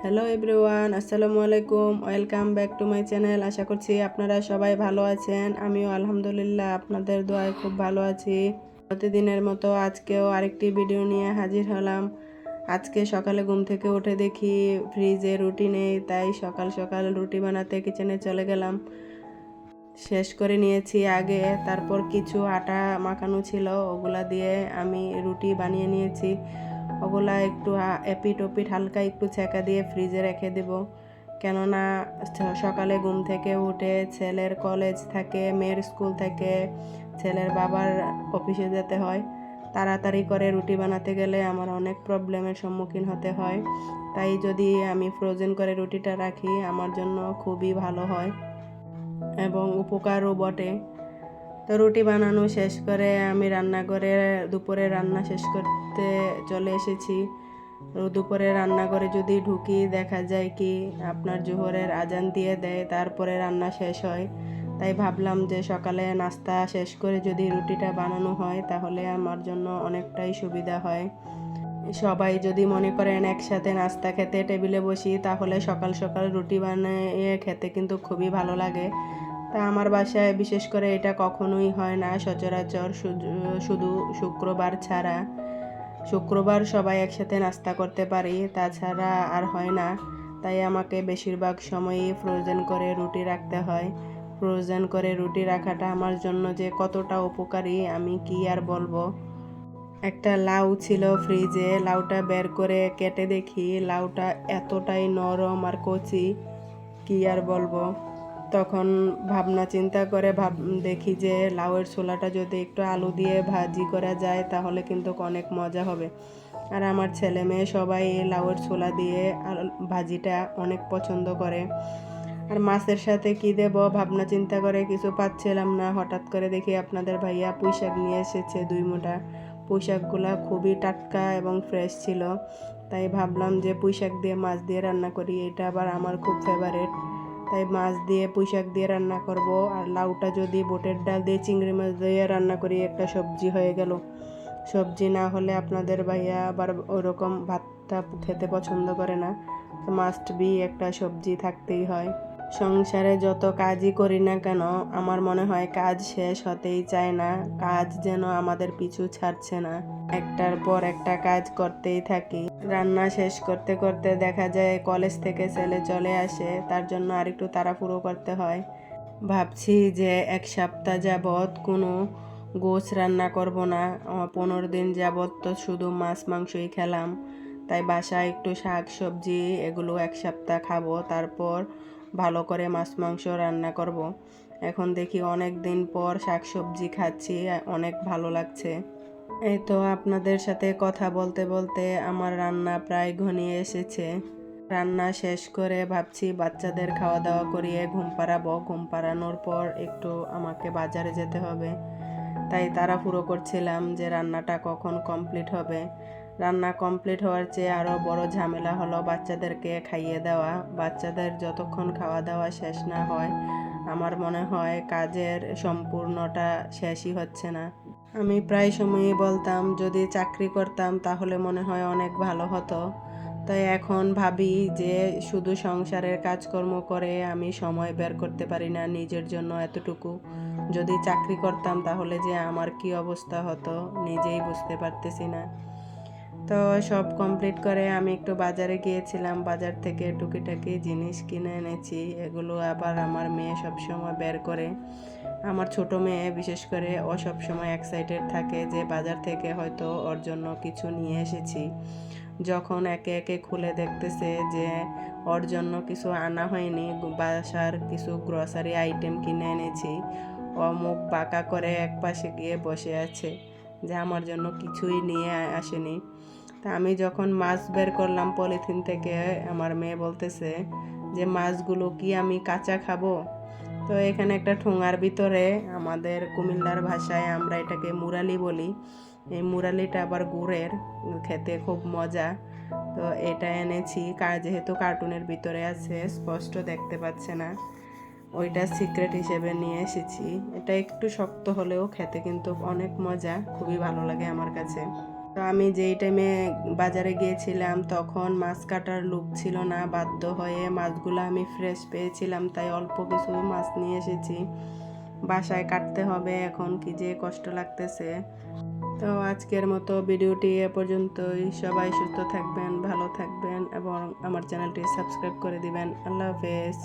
Hello everyone, আসসালামু আলাইকুম। Welcome back to my channel. আশা করছি আপনারা সবাই ভালো আছেন। আমিও আলহামদুলিল্লাহ আপনাদের দোয়ায় খুব ভালো আছি। প্রতিদিনের মতো আজকেও আরেকটি ভিডিও নিয়ে হাজির হলাম। আজকে সকালে ঘুম থেকে উঠে দেখি ফ্রিজে রুটি নেই, তাই সকাল সকাল রুটি বানাতে কিচেনে চলে গেলাম। শেষ করে নিয়েছি আগে, তারপর কিছু আটা মাখানো ছিল, ওগুলা দিয়ে আমি রুটি বানিয়ে নিয়েছি। ওগুলা একটু এপিট ওপিট হালকা একটু ছেঁকা দিয়ে ফ্রিজে রেখে দেব, কেননা সকালে ঘুম থেকে উঠে ছেলের কলেজ থাকে, মেয়ের স্কুল থাকে, ছেলের বাবার অফিসে যেতে হয়। তাড়াতাড়ি করে রুটি বানাতে গেলে আমার অনেক প্রবলেমের সম্মুখীন হতে হয়। তাই যদি আমি ফ্রোজেন করে রুটিটা রাখি আমার জন্য খুবই ভালো হয় এবং উপকারও বটে। তো রুটি বানানো শেষ করে আমি রান্নাঘরে দুপুরে রান্না শেষ করতে চলে এসেছি। দুপুরে রান্নাঘরে যদি ঢুকি দেখা যায় কি আপনার জোহরের আজান দিয়ে দেয়, তারপরে রান্না শেষ হয়। তাই ভাবলাম যে সকালে নাস্তা শেষ করে যদি রুটিটা বানানো হয় তাহলে আমার জন্য অনেকটাই সুবিধা হয়। সবাই যদি মনে করেন একসাথে নাস্তা খেতে টেবিলে বসি তাহলে সকাল সকাল রুটি বানিয়ে খেতে কিন্তু খুবই ভালো লাগে। তা আমার বাসায় বিশেষ করে এটা কখনোই হয় না সচরাচর, শুধু শুক্রবার ছাড়া। শুক্রবার সবাই একসাথে নাস্তা করতে পারি, তাছাড়া আর হয় না। তাই আমাকে বেশিরভাগ সময়ই ফ্রোজেন করে রুটি রাখতে হয়। ফ্রোজেন করে রুটি রাখাটা আমার জন্য যে কতটা উপকারী আমি কি আর বলবো। একটা লাউ ছিল ফ্রিজে, লাউটা বের করে কেটে দেখি লাউটা এতটাই নরম আর কচি, কি আর বলবো। তখন ভাবনা চিন্তা করে দেখি যে লাউয়ের ছোলাটা যদি একটু আলু দিয়ে ভাজি করা যায় তাহলে কিন্তু অনেক মজা হবে। আর আমার ছেলে মেয়ে সবাই এই লাউয়ের ছোলা দিয়ে ভাজিটা অনেক পছন্দ করে। আর মাছের সাথে কি দেব ভাবনা চিন্তা করে কিছু পাচ্ছিলাম না, হঠাৎ করে দেখি আপনাদের ভাইয়া পুঁইশাক নিয়ে এসেছে 2 মুঠা। পুঁইশাকগুলা খুবই টাটকা এবং ফ্রেশ ছিল, তাই ভাবলাম যে পুঁইশাক দিয়ে মাছ দিয়ে রান্না করি, এটা আবার আমার খুব ফেভারিট। তাই মাছ দিয়ে পুঁইশাক দিয়ে রান্না করব। আর লাউটা যদি বুটের ডাল দিয়ে চিংড়ি মাছ দিয়ে রান্না করি একটা সবজি হয়ে গেল। সবজি না হলে আপনাদের ভাইয়া আবার ওরকম ভাতটা খেতে পছন্দ করে না, মাস্ট বি একটা সবজি থাকতেই হয়। সংসারে যত কাজই করি না কেন আমার মনে হয় কাজ শেষ হতেই চায় না, কাজ যেন আমাদের পিছু ছাড়ছে না, একটার পর একটা কাজ করতেই থাকি। রান্না শেষ করতে করতে দেখা যায় কলেজ থেকে ছেলে চলে আসে, তার জন্য আরেকটু তাড়াহুড়ো করতে হয়। ভাবছি যে 1 সপ্তাহ যাবৎ কোনো গোছ রান্না করব না, 15 দিন যাবৎ তো শুধু মাছ মাংসই খেলাম। তাই বাসায় একটু শাক সবজি এগুলো 1 সপ্তাহ খাবো, তারপর ভালো করে মাছ মাংস রান্না করব। এখন দেখি অনেক দিন পর শাক সবজি খাচ্ছি, অনেক ভালো লাগছে। এই তো আপনাদের সাথে কথা বলতে বলতে আমার রান্না প্রায় ঘনিয়ে এসেছে। রান্না শেষ করে ভাবছি বাচ্চাদের খাওয়া দাওয়া করিয়ে ঘুম পাড়াবো। ঘুম পাড়ানোর পর একটু আমাকে বাজারে যেতে হবে, তাই তাড়াহুড়ো করছিলাম যে রান্নাটা কখন কমপ্লিট হবে। রান্না কমপ্লিট হওয়ার চেয়ে আরও বড় ঝামেলা হলো বাচ্চাদেরকে খাইয়ে দেওয়া। বাচ্চাদের যতক্ষণ খাওয়া দাওয়া শেষ না হয় আমার মনে হয় কাজের সম্পূর্ণটা শেষই হচ্ছে না। আমি প্রায় সময়ই বলতাম যদি চাকরি করতাম তাহলে মনে হয় অনেক ভালো হতো। তাই এখন ভাবি যে শুধু সংসারের কাজকর্ম করে আমি সময় বের করতে পারি না নিজের জন্য এতটুকু। যদি চাকরি করতাম তাহলে যে আমার কি অবস্থা হতো নিজেই বুঝতে পারতেছি না। তো সব কমপ্লিট করে আমি একটু বাজারে গিয়েছিলাম, বাজার থেকে টুকিটাকি জিনিস কিনে এনেছি। এগুলো আবার আমার মেয়ে সবসময় বের করে। আমার ছোট মেয়ে বিশেষ করে ও সবসময় এক্সাইটেড থাকে যে বাজার থেকে হয়তো ওর জন্য কিছু নিয়ে এসেছি। যখন একে একে খুলে দেখতেছে যে ওর জন্য কিছু আনা হয়নি, বাসার কিছু গ্রসারি আইটেম কিনে এনেছি, ও মুখ বাঁকা করে একপাশে গিয়ে বসে আছে যে আমার জন্য কিছুই নিয়ে আসেনি। তা আমি যখন মাছ বের করলাম পলিথিন থেকে, আমার মেয়ে বলতেছে যে মাছগুলো কি আমি কাঁচা খাবো। তো এখানে একটা ঠোঙার ভিতরে, আমাদের কুমিল্লার ভাষায় আমরা এটাকে মুরালি বলি, এই মুরালিটা আবার গুড়ের, খেতে খুব মজা। তো এটা এনেছি, যেহেতু কার্টুনের ভিতরে আছে স্পষ্ট দেখতে পাচ্ছে না, ওইটা সিক্রেট হিসেবে নিয়ে এসেছি। এটা একটু শক্ত হলেও খেতে কিন্তু অনেক মজা, খুবই ভালো লাগে আমার কাছে। তো আমি যেই টাইমে বাজারে গিয়েছিলাম তখন মাছ কাটার লোক ছিল না, বাধ্য হয়ে মাছগুলো আমি ফ্রেশ পেয়েছিলাম, তাই অল্প কিছু মাছ নিয়ে এসেছি। বাসায় কাটতে হবে, এখন কি যে কষ্ট লাগতেছে। তো আজকের মতো ভিডিওটি এ পর্যন্তই। সবাই সুস্থ থাকবেন, ভালো থাকবেন এবং আমার চ্যানেলটি সাবস্ক্রাইব করে দিবেন। আল্লাহ হাফেজ।